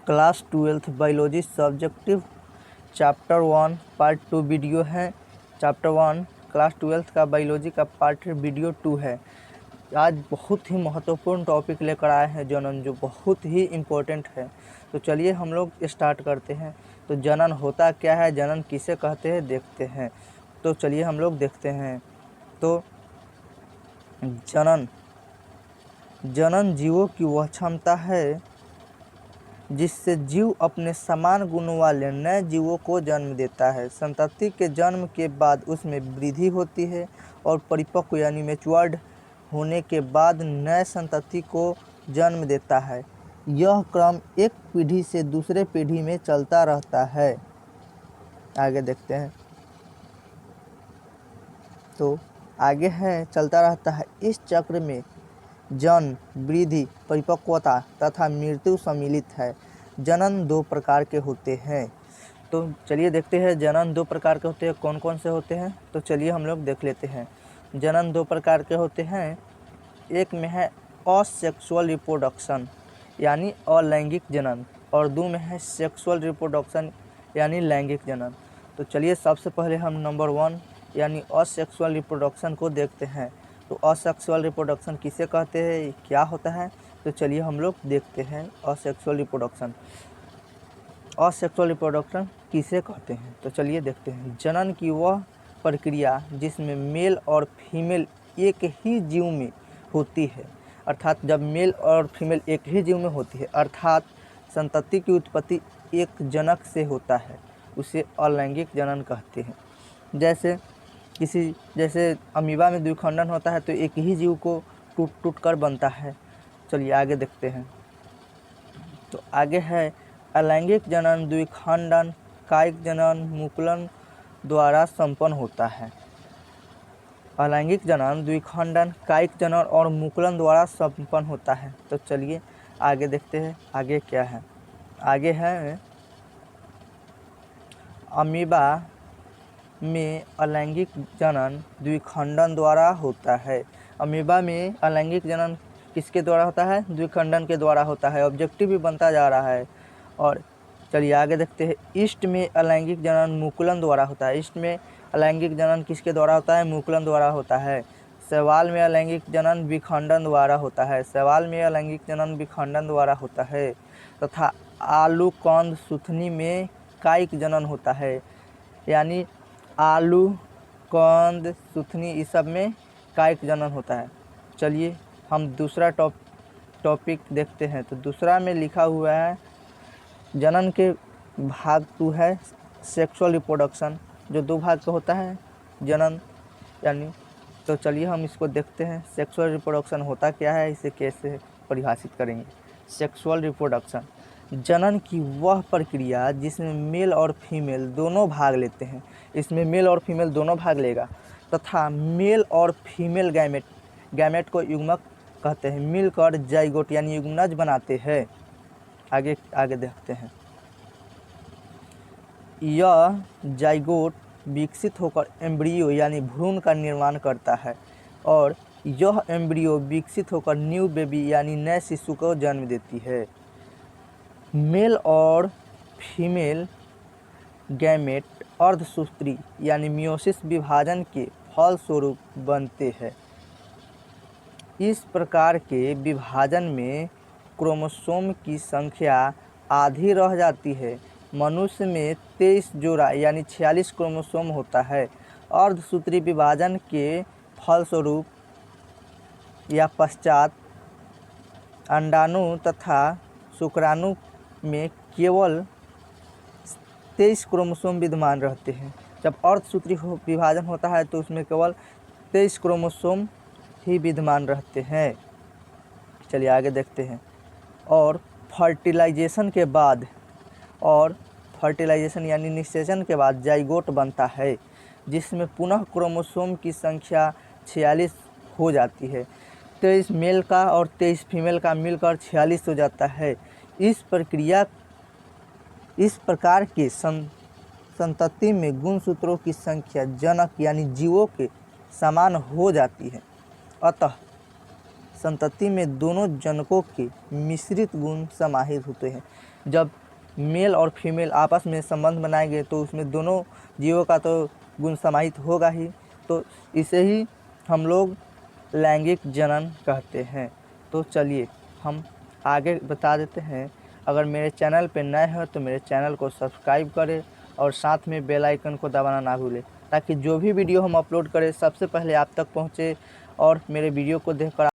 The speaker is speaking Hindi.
Class 12th biology subjective chapter 1 part 2 video है। चैप्टर 1 क्लास 12th का बायोलॉजी का पार्ट वीडियो 2 है। आज बहुत ही महत्वपूर्ण टॉपिक लेकर आए हैं जनन, जो बहुत ही इम्पोर्टेंट है। तो चलिए हम लोग स्टार्ट करते हैं। तो जनन होता क्या है, जनन किसे कहते हैं, देखते हैं। तो चलिए हम लोग देखते हैं। तो जनन जीवों की वह क्षमता है जिससे जीव अपने समान गुणों वाले नए जीवों को जन्म देता है। संतति के जन्म के बाद उसमें वृद्धि होती है और परिपक्व यानी मैच्योर्ड होने के बाद नए संतति को जन्म देता है। यह क्रम एक पीढ़ी से दूसरे पीढ़ी में चलता रहता है। आगे देखते हैं। तो आगे है चलता रहता है। इस चक्र में जन्म, वृद्धि, परिपक्वता तथा मृत्यु सम्मिलित है। जनन दो प्रकार के होते हैं। तो चलिए देखते हैं जनन दो प्रकार के होते हैं, कौन कौन से होते हैं। तो चलिए हम लोग देख लेते हैं। जनन दो प्रकार के होते हैं। एक में है असेक्सुअल रिप्रोडक्शन यानी अलैंगिक जनन, और दो में है सेक्सुअल रिप्रोडक्शन यानी लैंगिक जनन। तो चलिए सबसे पहले हम नंबर 1 यानी असेक्सुअल रिप्रोडक्शन को देखते हैं। तो असेक्सुअल रिप्रोडक्शन किसे कहते हैं, क्या होता है। तो चलिए हम लोग देखते हैं असेक्सुअल रिप्रोडक्शन। असेक्सुअल रिप्रोडक्शन किसे कहते हैं, तो चलिए देखते हैं। जनन की वह प्रक्रिया जिसमें मेल और फीमेल एक ही जीव में होती है, अर्थात जब मेल और फीमेल एक ही जीव में होती है, अर्थात संतति की उत्पत्ति एक जनक से होता है, उसे अलैंगिक जनन कहते हैं। जैसे अमीबा में द्विखंडन होता है तो एक ही जीव को टूट टूट कर बनता है। चलिए आगे देखते हैं। तो आगे है अलैंगिक जनन द्विखंडन कायिक जनन मुकुलन द्वारा संपन्न होता है। अलैंगिक जनन द्विखंडन कायिक जनन और मुकुलन द्वारा संपन्न होता है। तो चलिए आगे देखते हैं आगे क्या है। आगे है अमीबा में अलैंगिक जनन द्विखंडन द्वारा होता है। अमीबा में अलैंगिक जनन किसके द्वारा होता है, द्विखंडन के द्वारा होता है। ऑब्जेक्टिव भी बनता जा रहा है। और चलिए आगे देखते हैं। ईस्ट में अलैंगिक जनन मुकुलन द्वारा होता है। ईस्ट में अलैंगिक जनन किसके द्वारा होता है, मुकुलन द्वारा होता है। शैवाल में अलैंगिक जनन विखंडन द्वारा होता है। शैवाल में अलैंगिक जनन विखंडन द्वारा होता है। तथा आलू कंद सुथनी में कायिक जनन होता है, यानी आलू कंद सुथनी इस सब में कायिक जनन होता है। चलिए हम दूसरा टॉपिक देखते हैं। तो दूसरा में लिखा हुआ है जनन के भाग 2 है सेक्सुअल रिप्रोडक्शन, जो 2 भाग का होता है जनन यानी। तो चलिए हम इसको देखते हैं। सेक्सुअल रिप्रोडक्शन होता क्या है, इसे कैसे परिभाषित करेंगे। सेक्सुअल रिप्रोडक्शन जनन की वह प्रक्रिया जिसमें मेल और फीमेल दोनों भाग लेते हैं। इसमें मेल और फीमेल दोनों भाग लेगा तथा मेल और फीमेल गैमेट को युग्मक कहते हैं, मिलकर जाइगोट यानी युग्मनज बनाते हैं। आगे देखते हैं। यह जाइगोट विकसित होकर एम्ब्रियो यानी भ्रूण का निर्माण करता है और यह एम्ब्रियो विकसित होकर न्यू बेबी यानी नए शिशु को जन्म देती है। मेल और फीमेल गैमेट अर्धसूत्री यानी मियोसिस विभाजन के फलस्वरूप बनते हैं। इस प्रकार के विभाजन में क्रोमोसोम की संख्या आधी रह जाती है। मनुष्य में 23 जोड़ा यानी 46 क्रोमोसोम होता है। अर्धसूत्री विभाजन के फलस्वरूप या पश्चात अंडाणु तथा शुक्राणु में केवल 23 क्रोमोसोम विद्यमान रहते हैं। जब अर्धसूत्री विभाजन होता है तो उसमें केवल 23 क्रोमोसोम ही विद्यमान रहते हैं। चलिए आगे देखते हैं। और फर्टिलाइजेशन यानी निषेचन के बाद जाइगोट बनता है, जिसमें पुनः क्रोमोसोम की संख्या 46 हो जाती है। 23 मेल का और 23 फीमेल का मिलकर 46 हो जाता है। इस प्रकार के संतति में गुणसूत्रों की संख्या जनक यानी जीवों के समान हो जाती है। अतः संतति में दोनों जनकों के मिश्रित गुण समाहित होते हैं। जब मेल और फीमेल आपस में संबंध बनाएंगे तो उसमें दोनों जीवों का तो गुण समाहित होगा ही, तो इसे ही हम लोग लैंगिक जनन कहते हैं। तो चलिए हम आगे बता देते हैं। अगर मेरे चैनल पर नए हैं तो मेरे चैनल को सब्सक्राइब करें और साथ में बेल आइकन को दबाना ना भूलें, ताकि जो भी वीडियो हम अपलोड करें सबसे पहले आप तक पहुंचे और मेरे वीडियो को देखकर